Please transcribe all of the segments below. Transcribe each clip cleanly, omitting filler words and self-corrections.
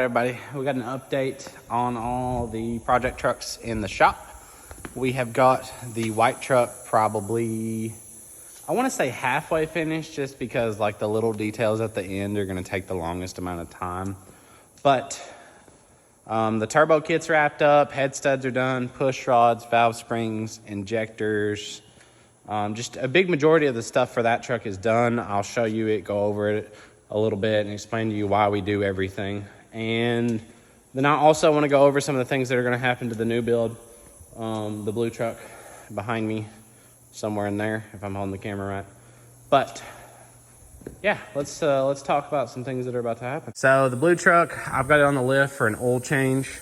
everybody. We got an update on all the project trucks in the shop. We have got the white truck probably, I want to say halfway finished, just because like the little details at the end are going to take the longest amount of time. But the turbo kit's wrapped up, head studs are done, push rods, valve springs, injectors. Just a big majority of the stuff for that truck is done. I'll show you it, go over it a little bit and explain to you why we do everything. And then I also want to go over some of the things that are going to happen to the new build. The blue truck behind me, somewhere in there, if I'm holding the camera right. But yeah, let's talk about some things that are about to happen. So the blue truck, I've got it on the lift for an oil change.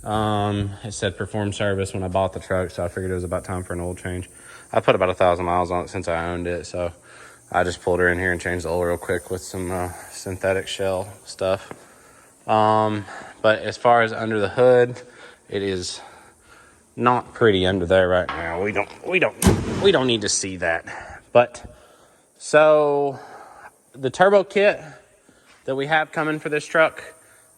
It said perform service when I bought the truck, so I figured it was about time for an oil change. I put about 1,000 miles on it since I owned it, so I just pulled her in here and changed the oil real quick with some synthetic shell stuff. But as far as under the hood, it is not pretty under there right now. We don't need to see that. But so the turbo kit that we have coming for this truck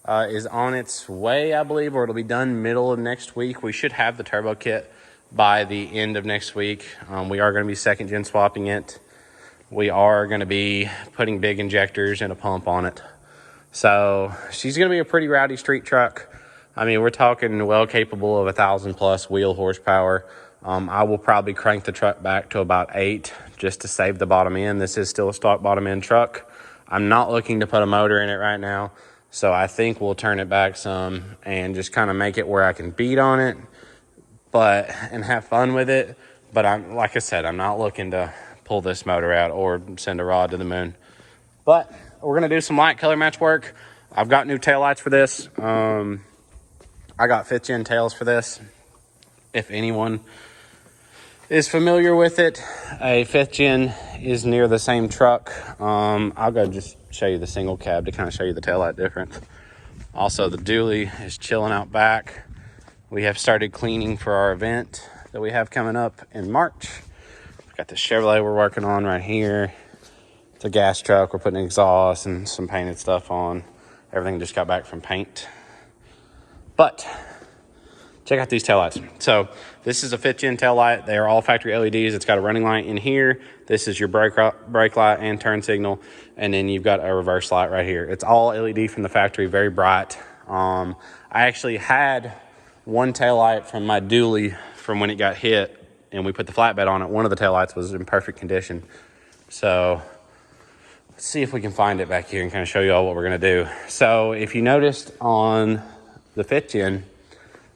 is on its way, I believe, or it'll be done middle of next week. We should have the turbo kit by the end of next week. We are going to be second gen swapping it. We are going to be putting big injectors and a pump on it. So she's going to be a pretty rowdy street truck. I mean, we're talking well capable of 1,000+ wheel horsepower. I will probably crank the truck back to about 8 just to save the bottom end. This is still a stock bottom end truck. I'm not looking to put a motor in it right now. So I think we'll turn it back some and just kind of make it where I can beat on it, and have fun with it. But like I said, I'm not looking to pull this motor out or send a rod to the moon. But we're going to do some light color match work. I've got new taillights for this. I got 5th gen tails for this. If anyone is familiar with it, a 5th gen is near the same truck. I'll go just show you the single cab to kind of show you the taillight difference. Also, the dually is chilling out back. We have started cleaning for our event that we have coming up in March. We've got the Chevrolet we're working on right here. It's a gas truck. We're putting exhaust and some painted stuff on. Everything just got back from paint. But check out these taillights. So this is a 5th gen taillight. They are all factory LEDs. It's got a running light in here. This is your brake light and turn signal. And then you've got a reverse light right here. It's all LED from the factory, very bright. I actually had one taillight from my dually from when it got hit and we put the flatbed on it. One of the taillights was in perfect condition. So let's see if we can find it back here and kind of show you all what we're going to do. So if you noticed on the 5th gen,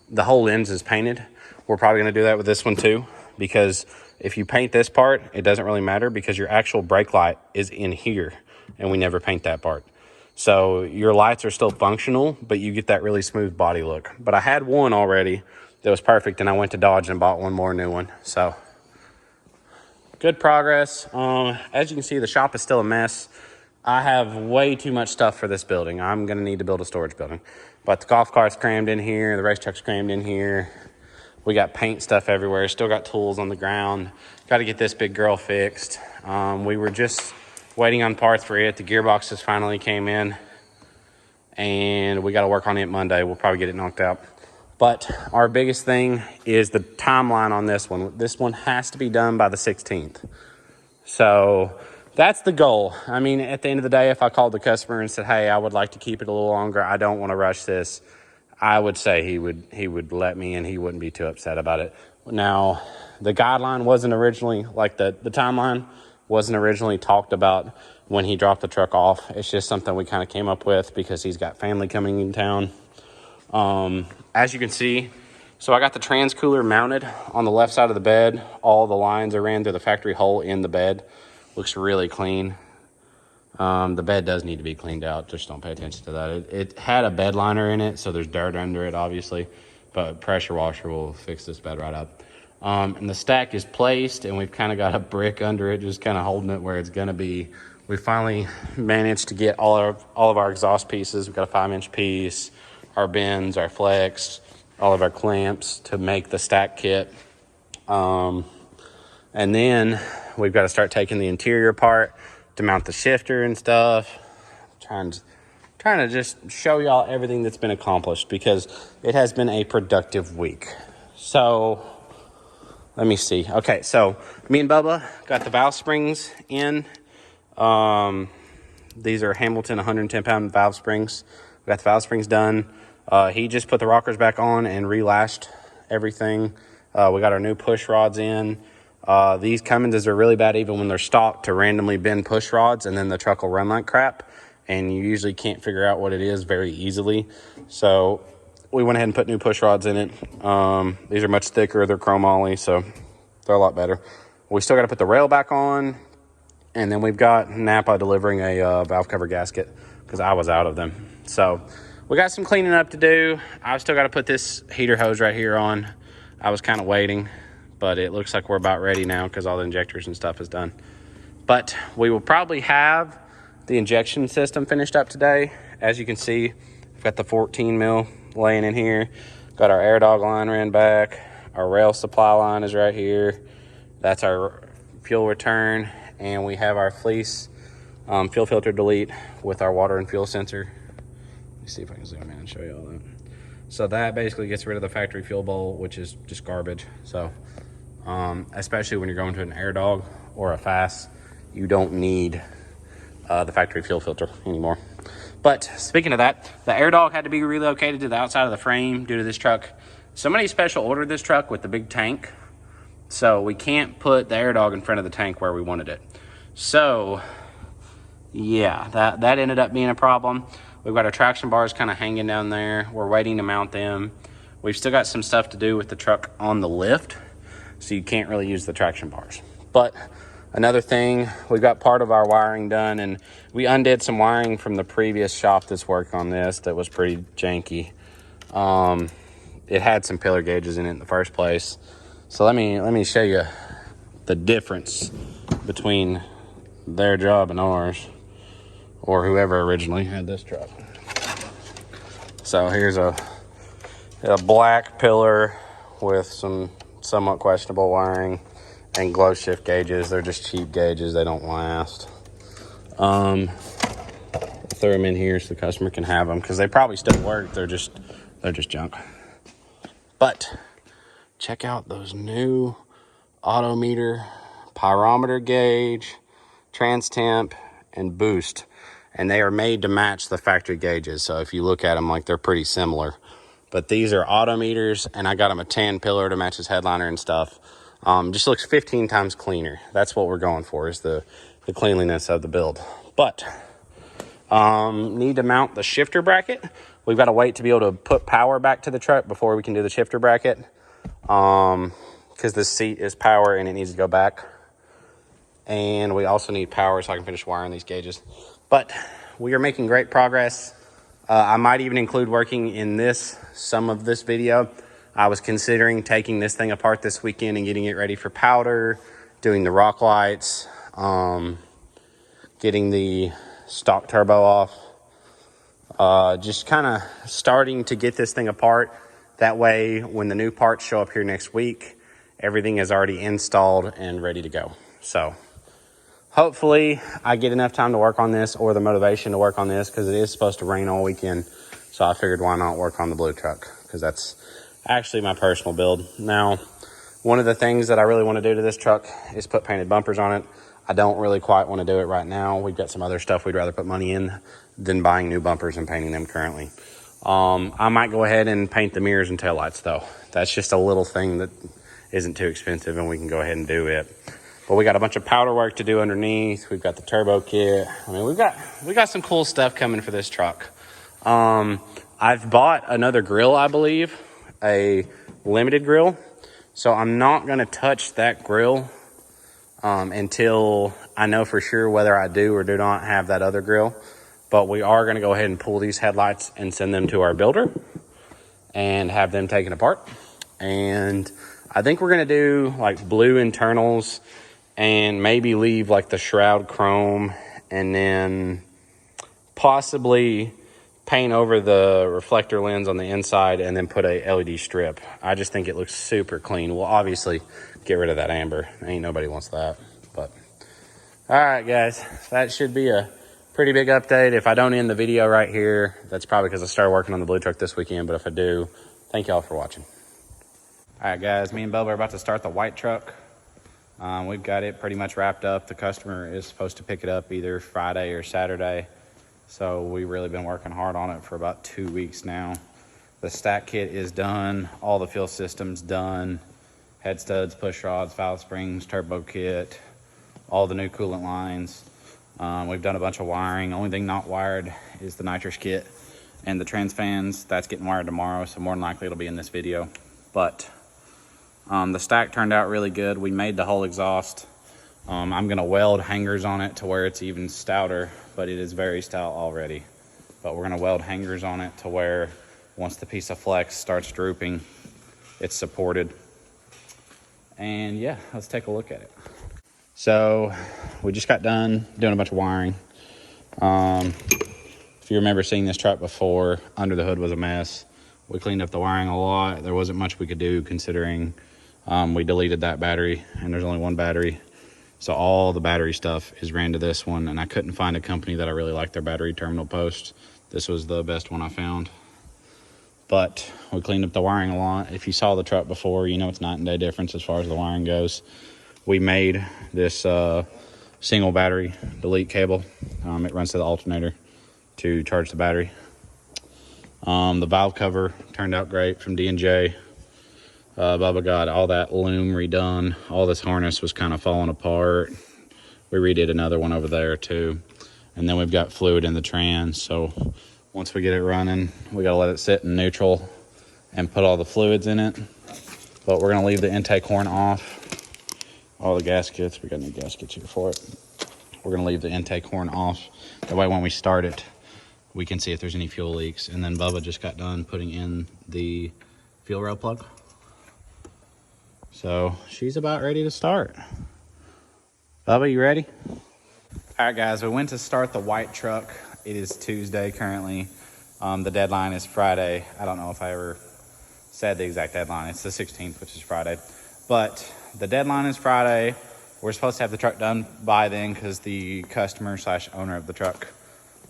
the whole lens is painted. We're probably going to do that with this one too, because if you paint this part, it doesn't really matter because your actual brake light is in here and we never paint that part. So your lights are still functional, but you get that really smooth body look. But I had one already that was perfect, and I went to Dodge and bought one more new one. So good progress. As you can see, the shop is still a mess. I have way too much stuff for this building. I'm going to need to build a storage building. But the golf cart's crammed in here. The race truck's crammed in here. We got paint stuff everywhere. Still got tools on the ground. Got to get this big girl fixed. We were just waiting on parts for it. The gearboxes finally came in, and we got to work on it Monday. We'll probably get it knocked out. But our biggest thing is the timeline on this one. This one has to be done by the 16th. So that's the goal. I mean, at the end of the day, if I called the customer and said, hey, I would like to keep it a little longer, I don't want to rush this, I would say he would let me, and he wouldn't be too upset about it. Now, the guideline wasn't originally, like the timeline wasn't originally talked about when he dropped the truck off. It's just something we kind of came up with because he's got family coming in town. As you can see, so I got the trans cooler mounted on the left side of the bed. All the lines are ran through the factory hole in the bed. Looks really clean. The bed does need to be cleaned out. Just don't pay attention to that. It had a bed liner in it, so there's dirt under it, obviously. But pressure washer will fix this bed right up. And the stack is placed, and we've kind of got a brick under it, just kind of holding it where it's going to be. We finally managed to get all of our exhaust pieces. We've got a 5-inch piece, our bins, our flex, all of our clamps to make the stack kit. And then we've got to start taking the interior apart to mount the shifter and stuff. Trying trying to just show y'all everything that's been accomplished because it has been a productive week. So let me see. Okay, so me and Bubba got the valve springs in. These are Hamilton 110-pound valve springs. We got the valve springs done. He just put the rockers back on and relashed everything. We got our new push rods in. These Cummins are really bad even when they're stopped to randomly bend push rods, and then the truck will run like crap, and you usually can't figure out what it is very easily. So we went ahead and put new push rods in it. These are much thicker. They're chrome ollie, so they're a lot better. We still got to put the rail back on, and then we've got Napa delivering a valve cover gasket because I was out of them. So we got some cleaning up to do. I've still got to put this heater hose right here on. I was kind of waiting, but it looks like we're about ready now because all the injectors and stuff is done. But we will probably have the injection system finished up today. As you can see, we've got the 14 mil laying in here. Got our air dog line ran back. Our rail supply line is right here. That's our fuel return. And we have our fleece fuel filter delete with our water and fuel sensor. Let me see if I can zoom in and show you all that. So that basically gets rid of the factory fuel bowl, which is just garbage. So especially when you're going to an air dog or a fast, you don't need the factory fuel filter anymore. But speaking of that, the air dog had to be relocated to the outside of the frame due to this truck. Somebody special ordered this truck with the big tank, so we can't put the air dog in front of the tank where we wanted it. So yeah, that ended up being a problem. We've got our traction bars kind of hanging down there. We're waiting to mount them. We've still got some stuff to do with the truck on the lift, so you can't really use the traction bars. But another thing, we got part of our wiring done, and we undid some wiring from the previous shop that's worked on this that was pretty janky. It had some pillar gauges in it in the first place. So let me show you the difference between their job and ours, or whoever originally had this truck. So here's a black pillar with some somewhat questionable wiring and glow shift gauges. They're just cheap gauges. They don't last. Throw them in here so the customer can have them because they probably still work. They're just junk. But check out those new odometer, pyrometer gauge, trans temp, and boost. And they are made to match the factory gauges. So if you look at them, like, they're pretty similar. But these are odometers, and I got them a tan pillar to match his headliner and stuff. Just looks 15 times cleaner. That's what we're going for, is the cleanliness of the build. But need to mount the shifter bracket. We've got to wait to be able to put power back to the truck before we can do the shifter bracket. Because this seat is power and it needs to go back. And we also need power so I can finish wiring these gauges. But we are making great progress. I might even include working in some of this video. I was considering taking this thing apart this weekend and getting it ready for powder, doing the rock lights, getting the stock turbo off, just kind of starting to get this thing apart. That way, when the new parts show up here next week, everything is already installed and ready to go. So hopefully I get enough time to work on this, or the motivation to work on this, because it is supposed to rain all weekend. So I figured, why not work on the blue truck, because that's actually my personal build. Now, one of the things that I really want to do to this truck is put painted bumpers on it. I don't really quite want to do it right now. We've got some other stuff we'd rather put money in than buying new bumpers and painting them currently. I might go ahead and paint the mirrors and taillights though. That's just a little thing that isn't too expensive, and we can go ahead and do it. But we got a bunch of powder work to do underneath. We've got the turbo kit. I mean, we got some cool stuff coming for this truck. I've bought another grill, I believe, a limited grill. So I'm not going to touch that grill until I know for sure whether I do or do not have that other grill. But we are going to go ahead and pull these headlights and send them to our builder and have them taken apart. And I think we're going to do like blue internals and maybe leave like the shroud chrome, and then possibly paint over the reflector lens on the inside and then put a LED strip. I just think it looks super clean. We'll obviously get rid of that amber. Ain't nobody wants that. But all right, guys, that should be a pretty big update. If I don't end the video right here, that's probably because I started working on the blue truck this weekend. But if I do, thank y'all for watching. All right, guys, me and Bubba are about to start the white truck. We've got it pretty much wrapped up. The customer is supposed to pick it up either Friday or Saturday. So we've really been working hard on it for about 2 weeks now. The stack kit is done. All the fuel systems done. Head studs, push rods, valve springs, turbo kit, all the new coolant lines. We've done a bunch of wiring. Only thing not wired is the nitrous kit and the trans fans. That's getting wired tomorrow, so more than likely it'll be in this video. But the stack turned out really good. We made the whole exhaust. I'm gonna weld hangers on it to where it's even stouter, but it is very stout already. But we're gonna weld hangers on it to where once the piece of flex starts drooping, it's supported. And yeah, let's take a look at it. So we just got done doing a bunch of wiring. If you remember seeing this truck before, under the hood was a mess. We cleaned up the wiring a lot. There wasn't much we could do considering we deleted that battery and there's only one battery. So all the battery stuff is ran to this one, and I couldn't find a company that I really liked their battery terminal post. This was the best one I found. But we cleaned up the wiring a lot. If you saw the truck before, you know it's night and day difference as far as the wiring goes. We made this single battery delete cable. It runs to the alternator to charge the battery. The valve cover turned out great from D&J. Bubba got all that loom redone. All this harness was kind of falling apart. We redid another one over there too. And then we've got fluid in the trans, so once we get it running, we gotta let it sit in neutral and put all the fluids in it. But we're gonna leave the intake horn off. All the gaskets, we got new gaskets here for it. We're gonna leave the intake horn off. That way when we start it, we can see if there's any fuel leaks. And then Bubba just got done putting in the fuel rail plug. So she's about ready to start. Bubba, you ready? All right, guys, we went to start the white truck. It is Tuesday currently. The deadline is Friday. I don't know if I ever said the exact deadline. It's the 16th, which is Friday. But the deadline is Friday. We're supposed to have the truck done by then because the customer / owner of the truck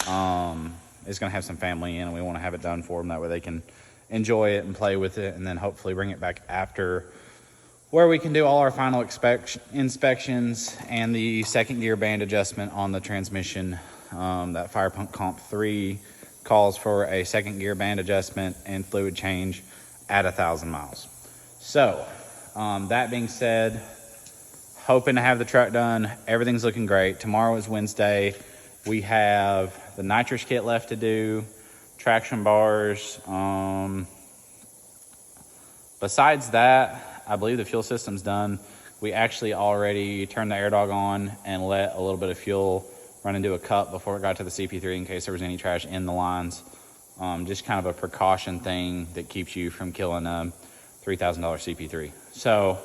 is going to have some family in, and we want to have it done for them. That way they can enjoy it and play with it, and then hopefully bring it back after, where we can do all our final inspections and the second gear band adjustment on the transmission. That Fire Pump Comp 3 calls for a second gear band adjustment and fluid change at 1,000 miles. So that being said, hoping to have the truck done. Everything's looking great. Tomorrow is Wednesday. We have the nitrous kit left to do, traction bars. Besides that, I believe the fuel system's done. We actually already turned the air dog on and let a little bit of fuel run into a cup before it got to the CP3 in case there was any trash in the lines. Just kind of a precaution thing that keeps you from killing a $3,000 CP3. So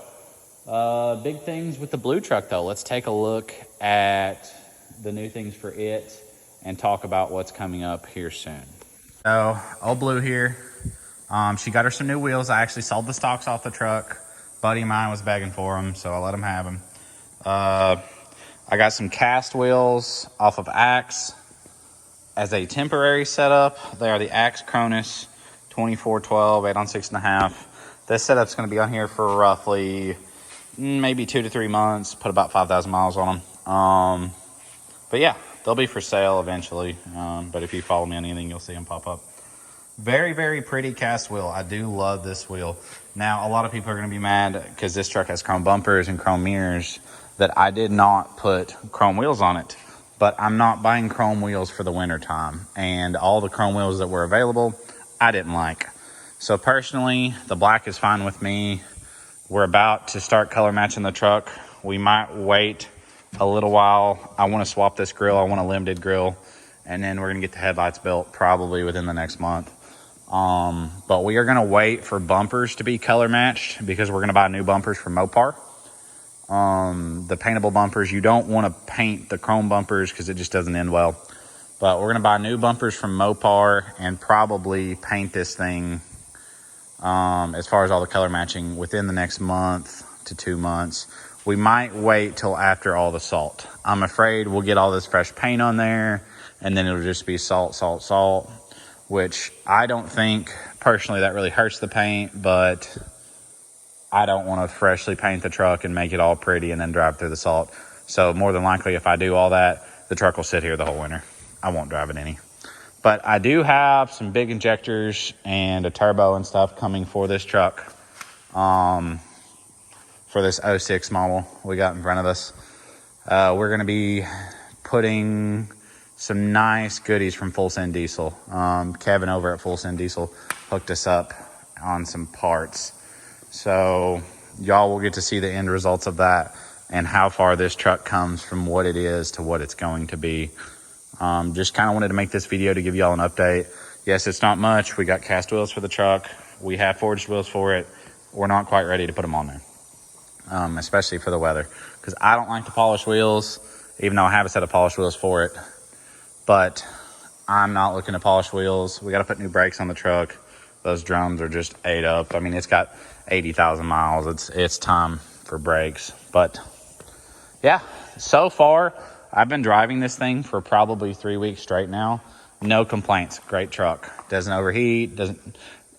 big things with the blue truck though. Let's take a look at the new things for it and talk about what's coming up here soon. So old blue here. She got her some new wheels. I actually sold the stocks off the truck. Buddy of mine was begging for them, so I let him have them. I got some cast wheels off of Axe as a temporary setup. They are the Axe Cronus 2412 8 on 6.5. This setup's going to be on here for roughly maybe 2 to 3 months. Put about 5,000 miles on them. But yeah, they'll be for sale eventually. But if you follow me on anything, you'll see them pop up. Very, very pretty cast wheel. I do love this wheel. Now, a lot of people are going to be mad because this truck has chrome bumpers and chrome mirrors that I did not put chrome wheels on it. But I'm not buying chrome wheels for the winter time. And all the chrome wheels that were available, I didn't like. So personally, the black is fine with me. We're about to start color matching the truck. We might wait a little while. I want to swap this grill. I want a limited grill. And then we're going to get the headlights built probably within the next month. But we are going to wait for bumpers to be color matched because we're going to buy new bumpers from Mopar. The paintable bumpers, you don't want to paint the chrome bumpers because it just doesn't end well. But we're going to buy new bumpers from Mopar and probably paint this thing, as far as all the color matching, within the next month to 2 months. We might wait till after all the salt. I'm afraid we'll get all this fresh paint on there and then it'll just be salt, salt, salt, which I don't think personally that really hurts the paint, but I don't want to freshly paint the truck and make it all pretty and then drive through the salt. So more than likely, if I do all that, the truck will sit here the whole winter. I won't drive it any. But I do have some big injectors and a turbo and stuff coming for this truck. For this 06 model we got in front of us. We're going to be putting some nice goodies from Full Send Diesel. Kevin over at Full Send Diesel hooked us up on some parts. So y'all will get to see the end results of that and how far this truck comes from what it is to what it's going to be. Just kind of wanted to make this video to give y'all an update. Yes, it's not much. We got cast wheels for the truck. We have forged wheels for it. We're not quite ready to put them on there. Especially for the weather, because I don't like to polish wheels, even though I have a set of polished wheels for it. But I'm not looking to polish wheels. We got to put new brakes on the truck. Those drums are just ate up. I mean, it's got 80,000 miles. It's time for brakes. But yeah, so far I've been driving this thing for probably 3 weeks straight now. No complaints. Great truck. Doesn't overheat.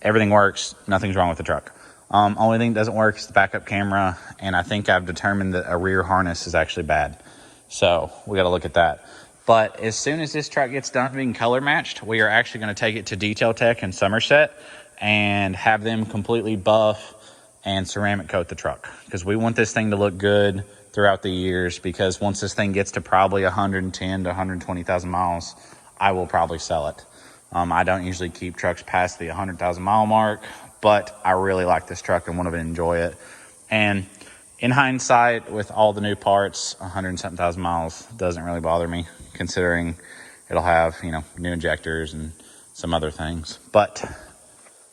Everything works. Nothing's wrong with the truck. Only thing that doesn't work is the backup camera, and I think I've determined that a rear harness is actually bad. So we got to look at that. But as soon as this truck gets done being color matched, we are actually going to take it to Detail Tech in Somerset and have them completely buff and ceramic coat the truck, because we want this thing to look good throughout the years, because once this thing gets to probably 110 to 120,000 miles, I will probably sell it. I don't usually keep trucks past the 100,000 mile mark, but I really like this truck and want to enjoy it. And in hindsight, with all the new parts, 100 and something thousand miles doesn't really bother me, considering it'll have, new injectors and some other things. But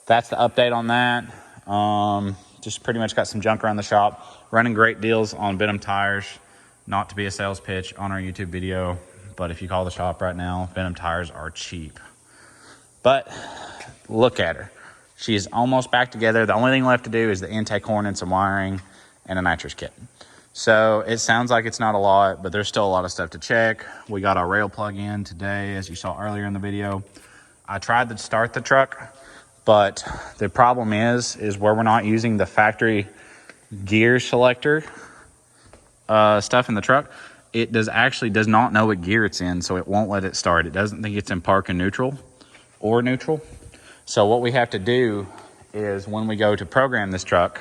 that's the update on that. Just pretty much got some junk around the shop. Running great deals on Venom tires. Not to be a sales pitch on our YouTube video, but if you call the shop right now, Venom tires are cheap. But look at her. She is almost back together. The only thing left to do is the intake horn and some wiring and a nitrous kit. So it sounds like it's not a lot, but there's still a lot of stuff to check. We got our rail plug in today, as you saw earlier in the video. I tried to start the truck, but the problem is where we're not using the factory gear selector stuff in the truck, it does not know what gear it's in, so it won't let it start. It doesn't think it's in park and neutral or neutral. So what we have to do is when we go to program this truck,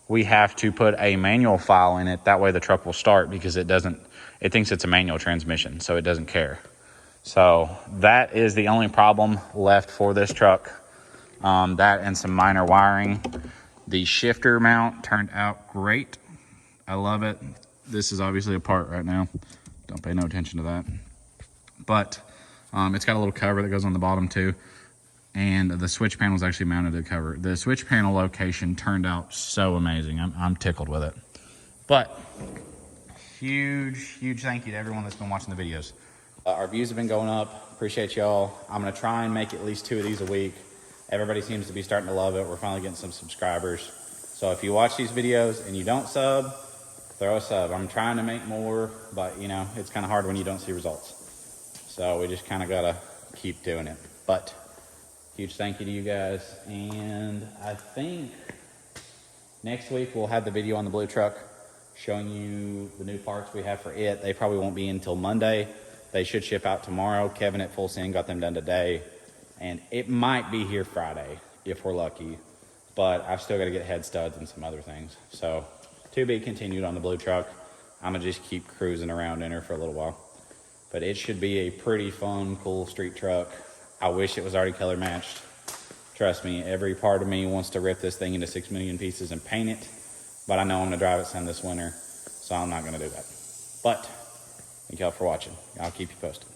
we have to put a manual file in it. That way the truck will start, because it thinks it's a manual transmission, so it doesn't care. So that is the only problem left for this truck. That and some minor wiring. The shifter mount turned out great. I love it. This is obviously apart right now. Don't pay no attention to that. But it's got a little cover that goes on the bottom too. And the switch panel is actually mounted to the cover. The switch panel location turned out so amazing. I'm tickled with it. But huge thank you to everyone that's been watching the videos. Our views have been going up. Appreciate y'all. I'm going to try and make at least 2 of these a week. Everybody seems to be starting to love it. We're finally getting some subscribers. So if you watch these videos and you don't sub, throw a sub. I'm trying to make more, but it's kind of hard when you don't see results. So we just kind of got to keep doing it. But huge thank you to you guys. And I think next week we'll have the video on the blue truck showing you the new parts we have for it. They probably won't be until Monday. They should ship out tomorrow. Kevin at Full Send got them done today. And it might be here Friday if we're lucky. But I've still got to get head studs and some other things. So to be continued on the blue truck. I'm going to just keep cruising around in her for a little while. But it should be a pretty fun, cool street truck. I wish it was already color matched. Trust me, every part of me wants to rip this thing into 6 million pieces and paint it, but I know I'm gonna drive it some this winter, so I'm not gonna do that. But thank y'all for watching. I'll keep you posted.